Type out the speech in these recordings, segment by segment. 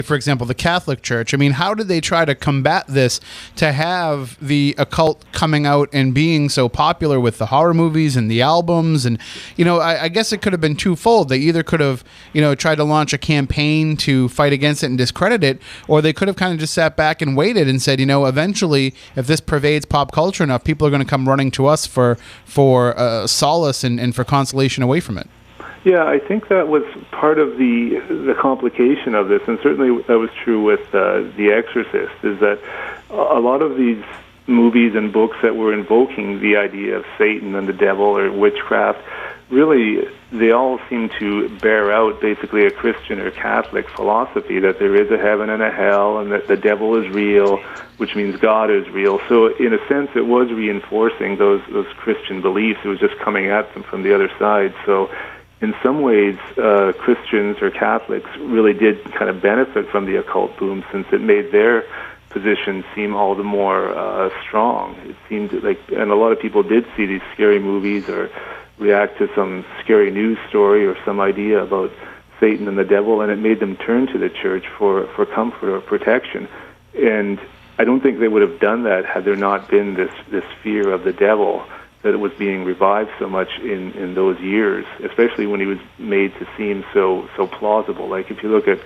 for example, the Catholic Church. I mean, how did they try to combat this, to have the occult coming out and being so popular with the horror movies and the albums? And, I guess it could have been twofold. They either could have, tried to launch a campaign to fight against it and discredit it, or they could have kind of just sat back and waited and said, eventually, if this pervades pop culture enough, people are going to come running to us for solace and for consolation away from it. Yeah, I think that was part of the complication of this, and certainly that was true with The Exorcist, is that a lot of these movies and books that were invoking the idea of Satan and the devil or witchcraft, really, they all seem to bear out basically a Christian or Catholic philosophy that there is a heaven and a hell and that the devil is real, which means God is real. So in a sense, it was reinforcing those Christian beliefs. It was just coming at them from the other side. So in some ways, Christians or Catholics really did kind of benefit from the occult boom, since it made their position seem all the more strong. It seemed like, and a lot of people did see these scary movies or react to some scary news story or some idea about Satan and the devil, and it made them turn to the church for comfort or protection. And I don't think they would have done that had there not been this fear of the devil that it was being revived so much in those years, especially when he was made to seem so plausible. Like if you look at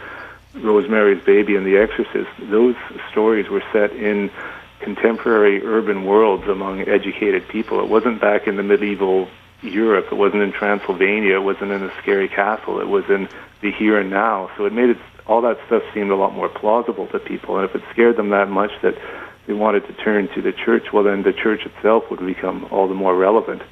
Rosemary's Baby and The Exorcist, those stories were set in contemporary urban worlds among educated people. It wasn't back in the medieval Europe. It wasn't in Transylvania. It wasn't in a scary castle. It was in the here and now. So it made all that stuff seemed a lot more plausible to people. And if it scared them that much that they wanted to turn to the church, well, then the church itself would become all the more relevant.